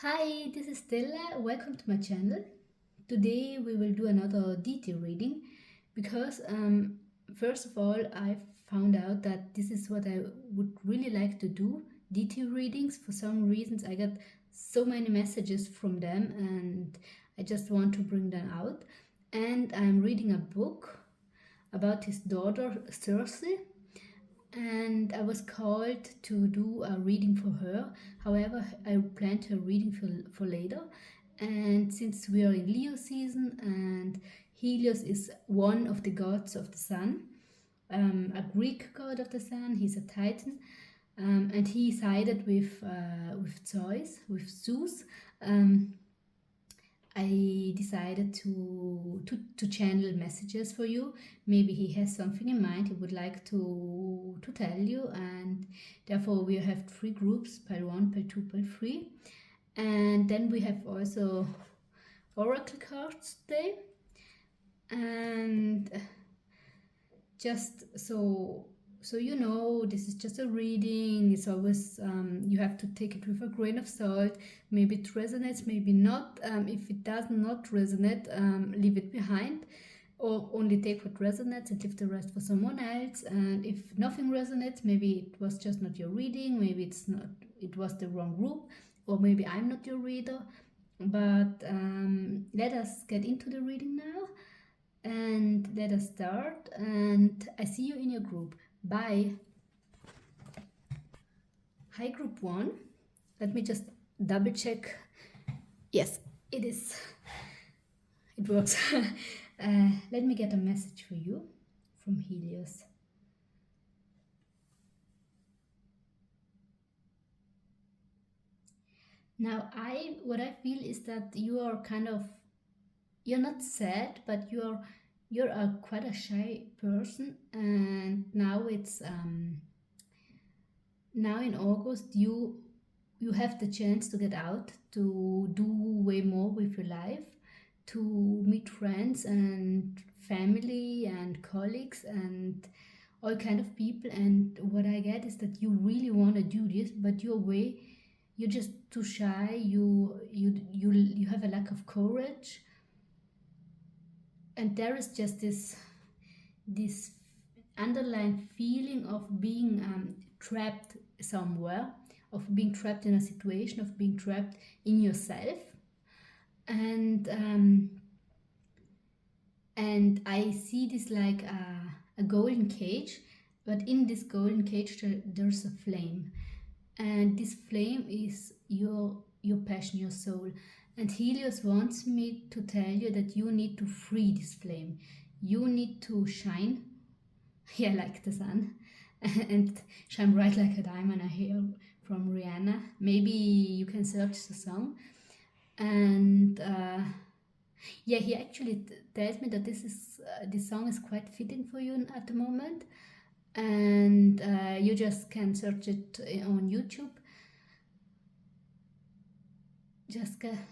Hi, this is Stella. Welcome to my channel. Today we will do another Deity reading because, first of all, I found out that this is what I would really like to do, Deity readings. For some reasons, I got so many messages from them and I just want to bring them out. And I'm reading a book about his daughter, Circe, and I was called to do a reading for her. However, I planned her reading for later. And since we are in Leo season and Helios is one of the gods of the sun, a Greek god of the sun, he's a Titan, and he sided with Zeus. Um, I decided to channel messages for you. Maybe he has something in mind he would like to tell you, and therefore we have three groups: pile one, pile two, pile three, and then we have also oracle cards today. And just so you know, this is just a reading. It's always you have to take it with a grain of salt. Maybe it resonates, maybe not. If it does not resonate, leave it behind, or only take what resonates and leave the rest for someone else. And if nothing resonates, maybe it was just not your reading, maybe it was the wrong group, or maybe I'm not your reader. But let us get into the reading now, and let us start. And I see you in your group. Bye. Hi, group one. Let me just double check. Yes, it is. It works. Let me get a message for you from Helios. Now, what I feel is that you are you're not sad, but you're quite a shy person, and now in August you have the chance to get out, to do way more with your life, to meet friends and family and colleagues and all kind of people. And what I get is that you really want to do this, but you're just too shy. You have a lack of courage, and there is just this underlying feeling of being trapped somewhere, of being trapped in a situation, of being trapped in yourself. And I see this like a golden cage, but in this golden cage there's a flame, and this flame is your passion, your soul. And Helios wants me to tell you that you need to free this flame. You need to shine, yeah, like the sun, and shine bright like a diamond. I hear from Rihanna. Maybe you can search the song. And yeah, he actually tells me that this song is quite fitting for you at the moment, and you just can search it on YouTube.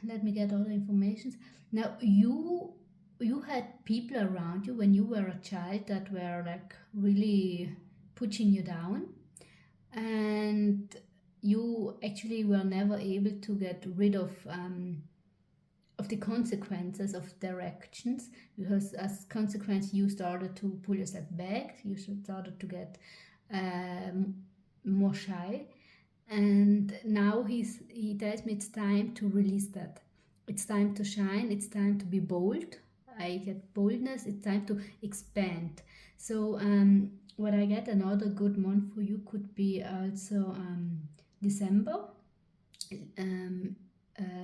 Let me get all the information. Now, you had people around you when you were a child that were like really pushing you down, and you actually were never able to get rid of the consequences of their actions, because as consequence you started to pull yourself back, you started to get um, more shy. And now he tells me it's time to release that. It's time to shine, it's time to be bold. I get boldness, it's time to expand. So what I get, another good month for you could be also December, um,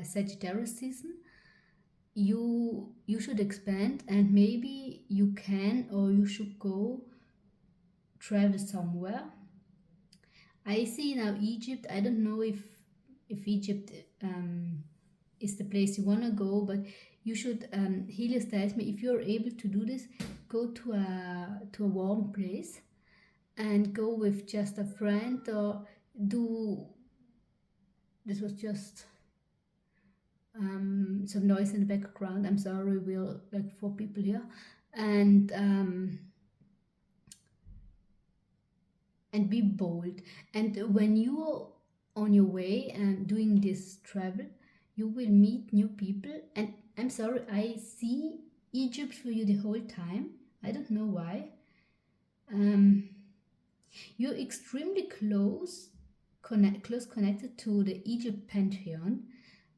Sagittarius season. You should expand, and maybe you can, or you should go travel somewhere. I see now Egypt. I don't know if Egypt is the place you want to go, but you should. Helios tells me if you're able to do this, go to a warm place and go with just a friend, or do. This was just some noise in the background. I'm sorry, we're like four people here, and be bold. And when you're on your way and doing this travel, You will meet new people, and I'm sorry, I see Egypt for you the whole time. I don't know why. You're extremely close connected to the Egypt pantheon.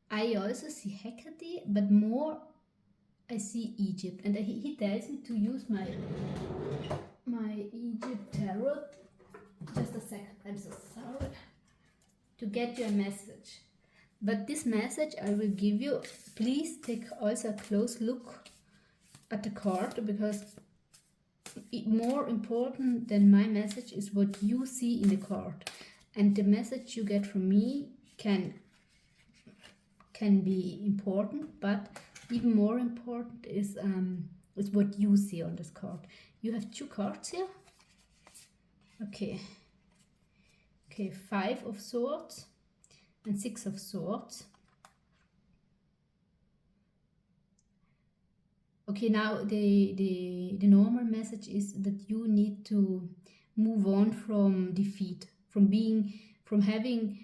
I also see Hecate, but more I see Egypt, and he tells me to use my Egypt tarot. Just a second, I'm so sorry. To get your message. But this message I will give you, please take also a close look at the card, because more important than my message is what you see in the card. And the message you get from me can be important, but even more important is what you see on this card. You have 2 cards here. Okay, 5 of Swords and 6 of Swords. Okay, now the normal message is that you need to move on from defeat, from having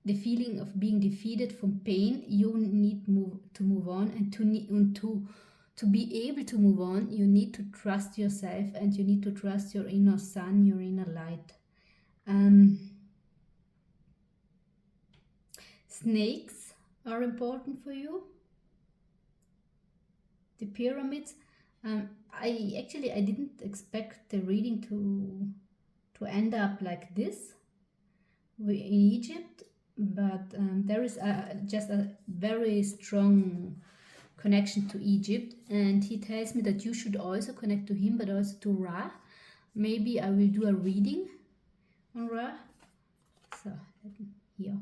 the feeling of being defeated, from pain. You need to move on, and to be able to move on, you need to trust yourself, and you need to trust your inner sun, your inner light. Snakes are important for you. The pyramids. I didn't expect the reading to end up like this in Egypt, but there is just a very strong connection to Egypt, and he tells me that you should also connect to him, but also to Ra. Maybe I will do a reading on Ra. So here,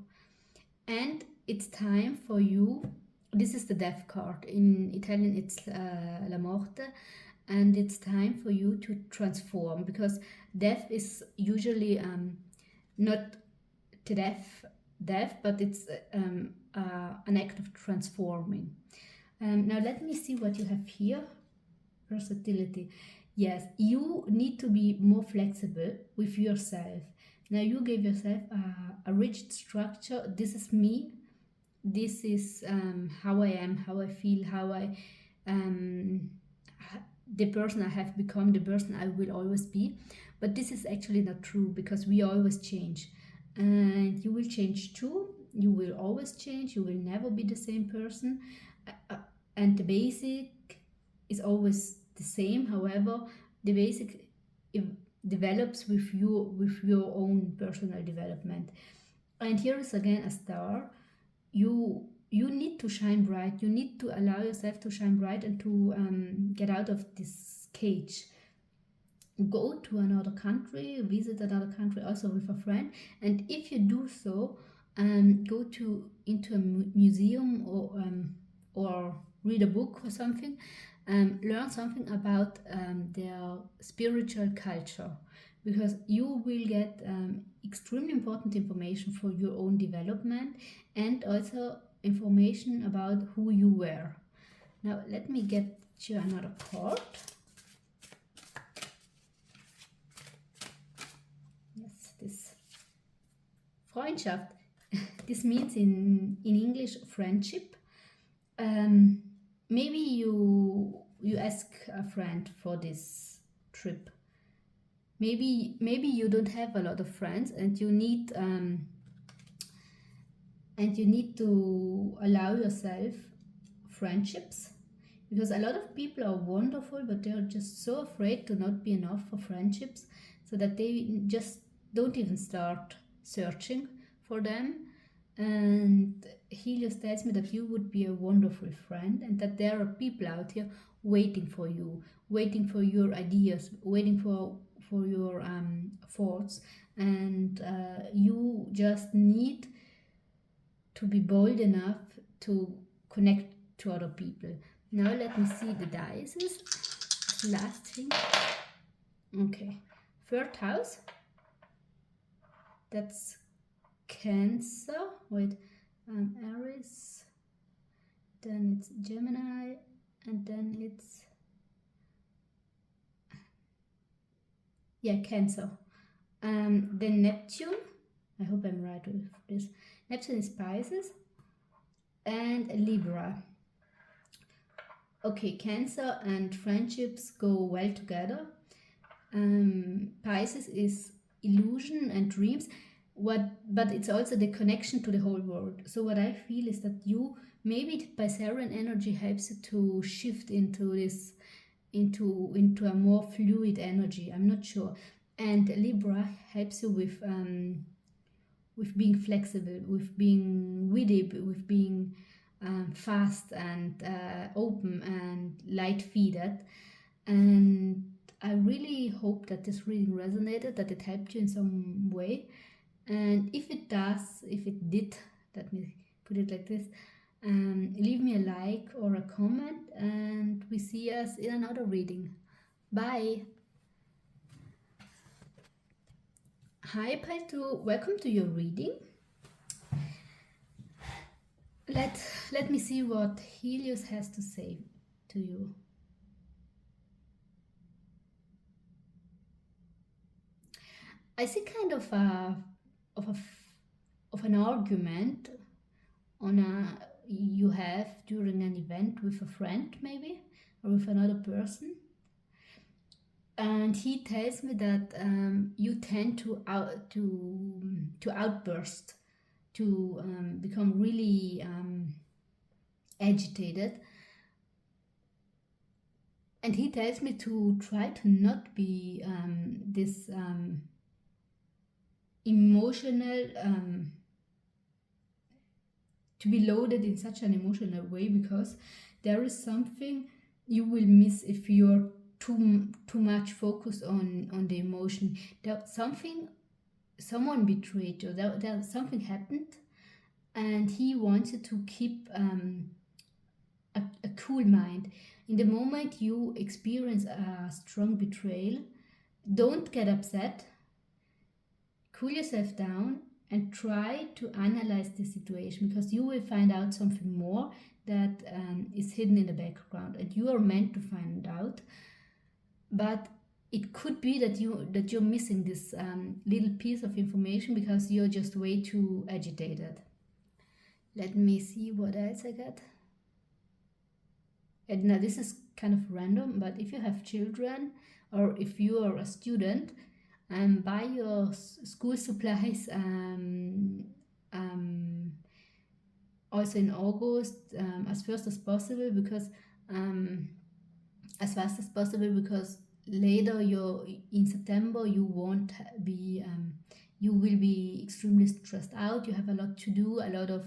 and it's time for you. This is the death card. In Italian it's la morte, and it's time for you to transform, because death is usually not the death, but it's an act of transforming. Now let me see what you have here. Versatility. Yes, you need to be more flexible with yourself. Now you gave yourself a rigid structure. This is me. This is how I am, how I feel, how I the person I have become, the person I will always be. But this is actually not true, because we always change, and you will change too. You will always change. You will never be the same person, and the basic is always the same. However, the basic develops with your own personal development. And here is again a star. You need to shine bright. You need to allow yourself to shine bright, and to get out of this cage. Go to another country, visit another country, also with a friend. And if you do so, go into a museum, or read a book or something. Learn something about their spiritual culture, because you will get extremely important information for your own development, and also information about who you were. Now let me get you another card. Yes, this Freundschaft. This means in English friendship. Maybe you ask a friend for this trip. Maybe you don't have a lot of friends, and you need to allow yourself friendships, because a lot of people are wonderful, but they're just so afraid to not be enough for friendships, so that they just don't even start searching for them. And Helios tells me that you would be a wonderful friend, and that there are people out here waiting for you, waiting for your ideas, waiting for your thoughts, and you just need to be bold enough to connect to other people. Now let me see the dice. Last thing. Okay, 3rd house. That's Cancer. Wait, Aries. Then it's Gemini, and then it's Cancer. Then Neptune. I hope I'm right with this. Neptune is Pisces. and Libra. Okay, Cancer and friendships go well together. Pisces is illusion and dreams. But it's also the connection to the whole world. So what I feel is that you, maybe Piscean energy helps you to shift into this, into a more fluid energy. I'm not sure. And Libra helps you with being flexible, with being witty, with being fast and open and light-feeded. And I really hope that this reading resonated, that it helped you in some way. And if it does, if it did, let me put it like this, leave me a like or a comment, and we see us in another reading. Bye. Hi Paito, welcome to your reading. Let me see what Helios has to say to you. I see kind of an argument you have during an event with a friend, maybe, or with another person. And he tells me that you tend to outburst, to become really agitated. And he tells me to try to not be this emotional, to be loaded in such an emotional way, because there is something you will miss if you're too much focused on the emotion. Someone betrayed you. There something happened, and he wants you to keep a cool mind. In the moment you experience a strong betrayal, don't get upset. Cool yourself down and try to analyze the situation, because you will find out something more that is hidden in the background, and you are meant to find out. But it could be that you're missing this little piece of information because you're just way too agitated. Let me see what else I got. And now this is kind of random, but if you have children or if you are a student, buy your school supplies also in August, as fast as possible, because as fast as possible, because later in September you won't be you will be extremely stressed out. You have a lot to do, a lot of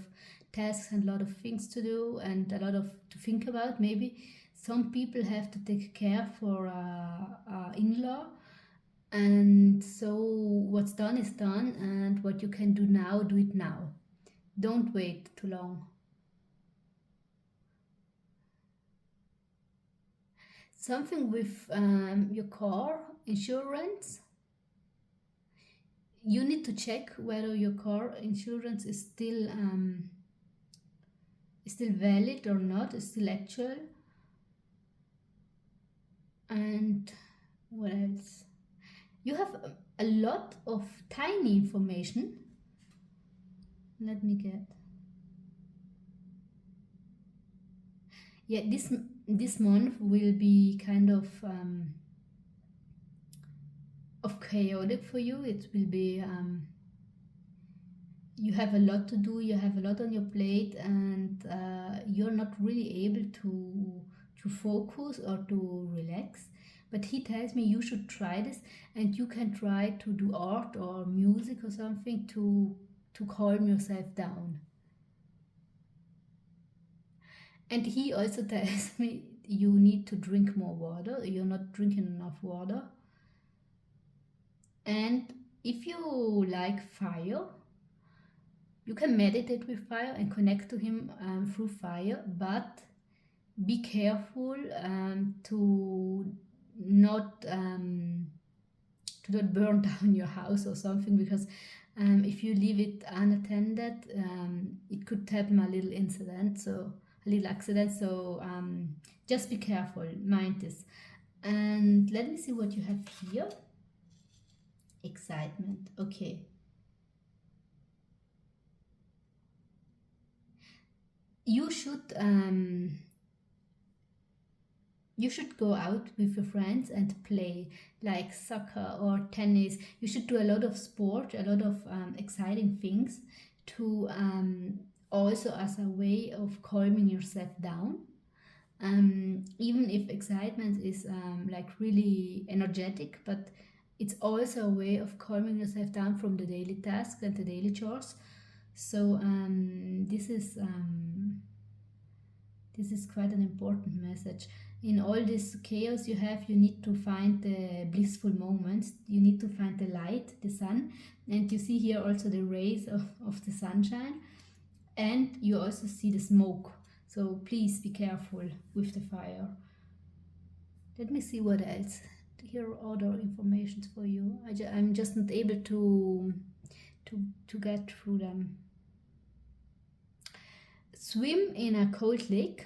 tasks and a lot of things to do, and a lot of to think about. Maybe some people have to take care for in-law, and so what's done is done, and what you can do now, do it now. Don't wait too long. Something with your car insurance. You need to check whether your car insurance is still valid or not, is still actual. And what else? You have a lot of tiny information. Let me get. Yeah, this month will be kind of chaotic for you. It will be you have a lot to do, you have a lot on your plate, and you're not really able to focus or to relax. But he tells me you should try this, and you can try to do art or music or something to calm yourself down. And he also tells me you need to drink more water. You're not drinking enough water. And if you like fire, you can meditate with fire and connect to him through fire, but be careful to not burn down your house or something, because if you leave it unattended, it could happen a little accident. So just be careful, mind this. And let me see what you have here. Excitement. Okay. you should you should go out with your friends and play like soccer or tennis. You should do a lot of sport, a lot of exciting things to also as a way of calming yourself down. Even if excitement is like really energetic, but it's also a way of calming yourself down from the daily tasks and the daily chores. So this is quite an important message. In all this chaos you have, you need to find the blissful moments. You need to find the light, the sun, and you see here also the rays of the sunshine, and you also see the smoke. So please be careful with the fire. Let me see what else. Here are other informations for you. I'm just not able to get through them. Swim in a cold lake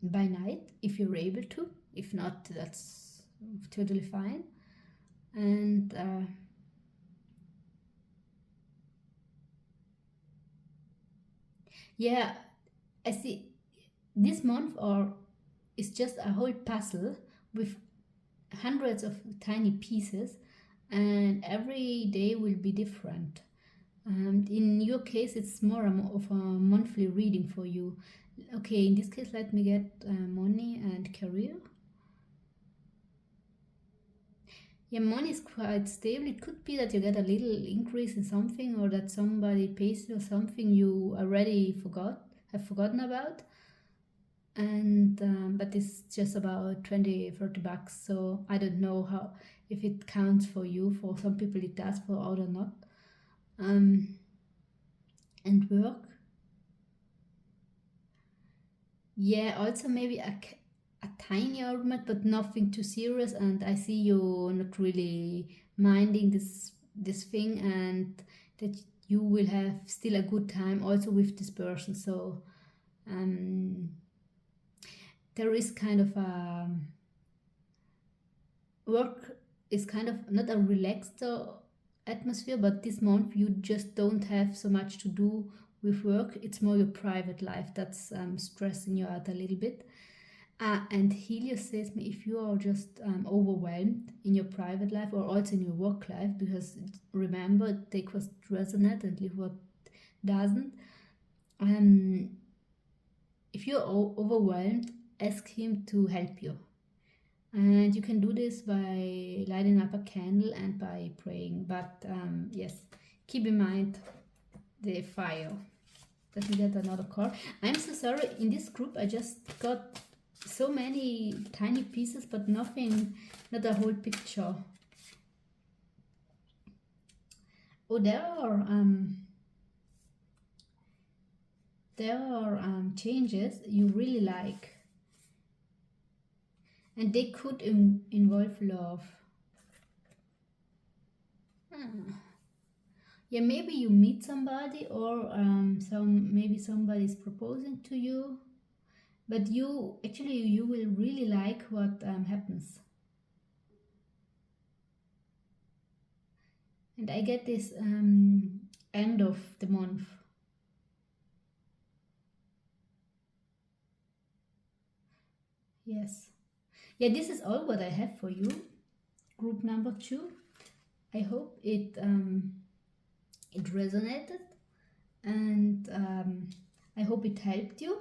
by night if you're able to. If not, that's totally fine. And yeah, I see this month or is just a whole puzzle with hundreds of tiny pieces, and every day will be different. And in your case, it's more of a monthly reading for you. Okay, in this case, let me get money and career. Yeah, money is quite stable. It could be that you get a little increase in something, or that somebody pays you something you already have forgotten about. And but it's just about 20-30 bucks. So I don't know how, if it counts for you. For some people it does, for others not. And work, yeah, also maybe a tiny argument, but nothing too serious. And I see you not really minding this thing, and that you will have still a good time also with this person. So um, there is kind of a work is kind of not a relaxed atmosphere, but this month you just don't have so much to do with work. It's more your private life that's stressing you out a little bit. And Helios says me, if you are just overwhelmed in your private life or also in your work life, because remember, take what resonates and leave what doesn't. Um, if you're overwhelmed, ask him to help you. And you can do this by lighting up a candle and by praying. But yes, keep in mind the fire. Let me get another card. I'm so sorry. In this group, I just got so many tiny pieces, but nothing, not a whole picture. Oh, there are changes you really like, and they could involve love. Yeah, maybe you meet somebody, or maybe somebody is proposing to you, but you will really like what happens. And I get this end of the month. Yes. Yeah, this is all what I have for you. Group number 2. I hope it resonated, and I hope it helped you.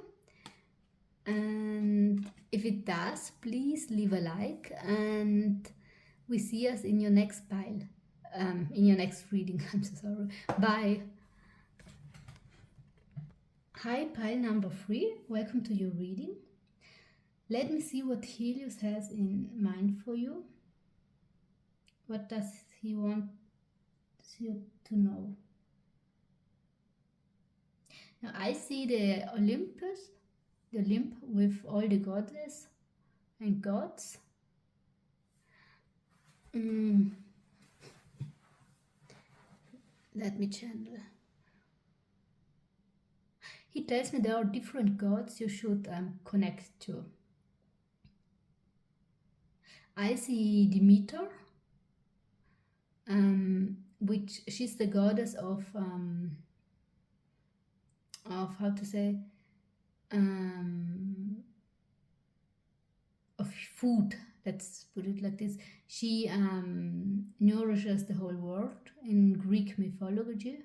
And if it does, please leave a like, and we see us in your next pile, in your next reading. I'm so sorry. Bye. Hi, pile number 3. Welcome to your reading. Let me see what Helios has in mind for you. What does he want you to know? Now I see the Olympus, the Olymp with all the goddess and gods. Let me channel. He tells me there are different gods you should connect to. I see Demeter, which she's the goddess of of how to say, um, of food. Let's put it like this. She nourishes the whole world in Greek mythology.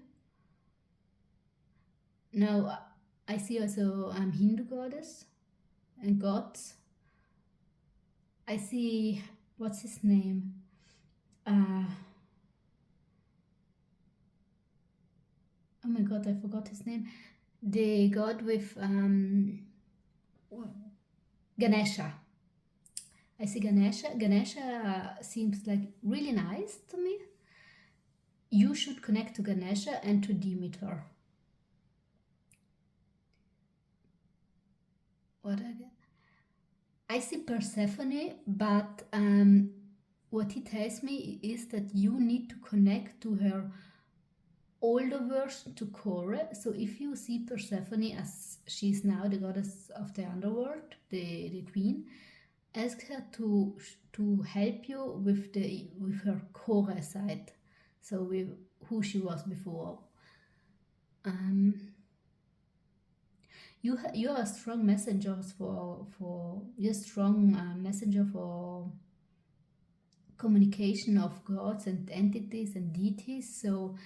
Now, I see also Hindu goddess and gods. I see, what's his name? Uh, oh my god, I forgot his name. The god with Ganesha. I see Ganesha. Ganesha seems like really nice to me. You should connect to Ganesha and to Demeter. What again? I see Persephone, but what he tells me is that you need to connect to her older version, to Kore. So if you see Persephone as she's now the goddess of the underworld, the queen, ask her to help you with her Kore side, so with who she was before. You are a strong messenger for you're a strong messenger for communication of gods and entities and deities. So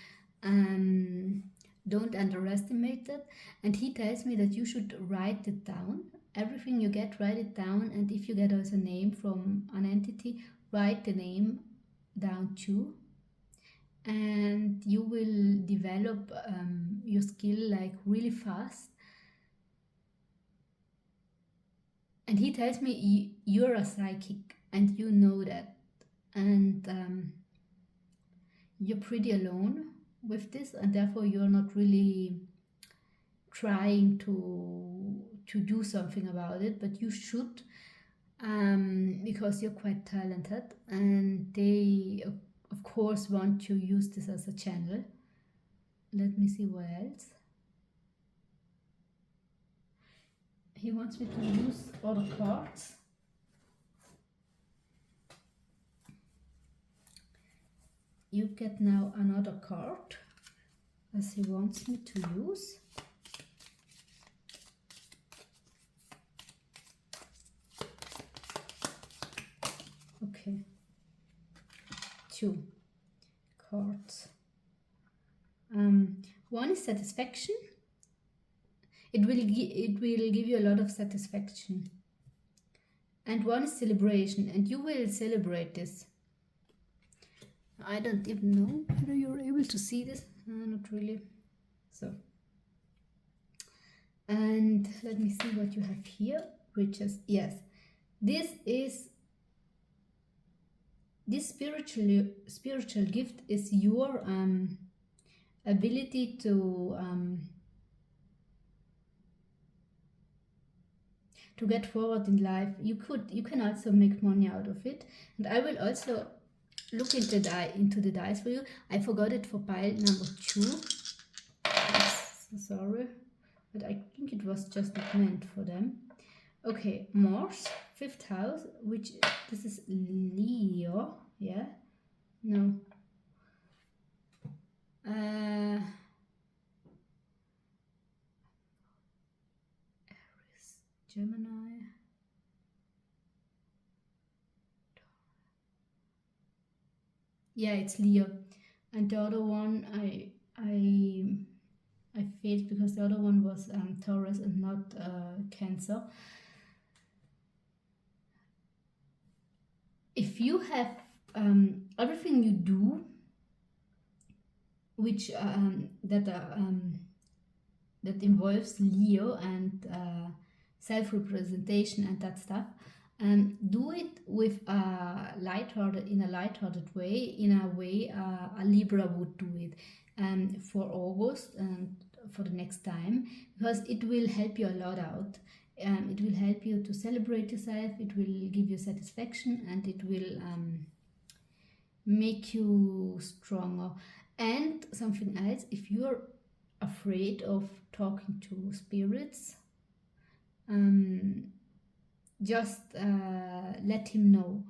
don't underestimate it. And he tells me that you should write it down. Everything you get, write it down. And if you get also a name from an entity, write the name down too. And you will develop your skill like really fast. And he tells me you're a psychic and you know that. And you're pretty alone with this, and therefore you're not really trying to do something about it, but you should, because you're quite talented and they of course want to use this as a channel. Let me see what else. He wants me to use other cards. You get now another card as he wants me to use. Okay, 2 cards. One is satisfaction. It will give you a lot of satisfaction. And one is celebration, and you will celebrate this. I don't even know whether you're able to see this. Not really. So, and let me see what you have here. Riches. Yes, this spiritual gift is your ability to get forward in life. You can also make money out of it, and I will also look into the dice for you. I forgot it for pile number 2. Sorry, but I think it was just not meant for them. Okay, Mars, 5th house, which this is Leo. Yeah, no. Aries, Gemini. Yeah, it's Leo. And the other one I failed because the other one was Taurus and not Cancer. If you have everything you do, which that involves Leo and self-representation and that stuff, do it with a lighthearted way, in a way a Libra would do it for August and for the next time, because it will help you a lot out. It will help you to celebrate yourself, it will give you satisfaction, and it will make you stronger. And something else, if you're afraid of talking to spirits, just let him know.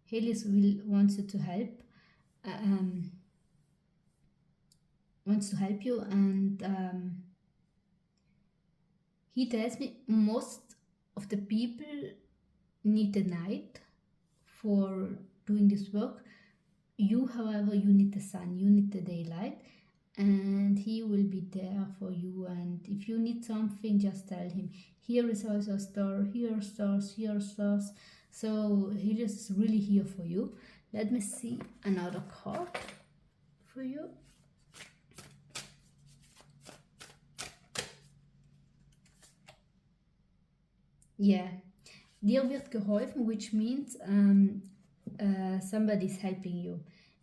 Helios wants you to help, wants to help you, and He tells me most of the people need the night for doing this work. You, however, you need the sun, you need the daylight, and he will be there for you. And if you need something, just tell him, here is also a star, here are stars, here are stars. So Helios is really here for you. Let me see another card for you. Yeah, dir wird geholfen, which means somebody's helping you,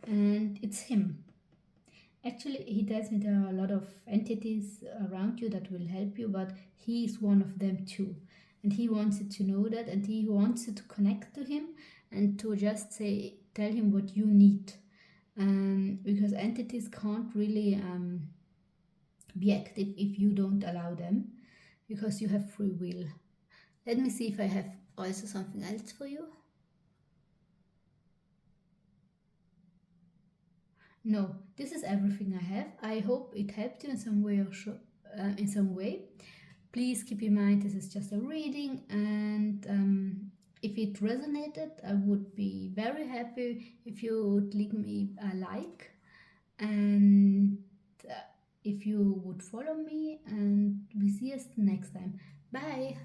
and it's him. Actually, he tells me there are a lot of entities around you that will help you, but he is one of them too. And he wants you to know that, and he wants you to connect to him and to just say, tell him what you need. Because entities can't really be active if you don't allow them, because you have free will. Let me see if I have also something else for you. No, this is everything I have. I hope it helped you in some way or in some way. Please keep in mind this is just a reading, and if it resonated, I would be very happy if you would leave me a like, and if you would follow me, and we see us next time. Bye.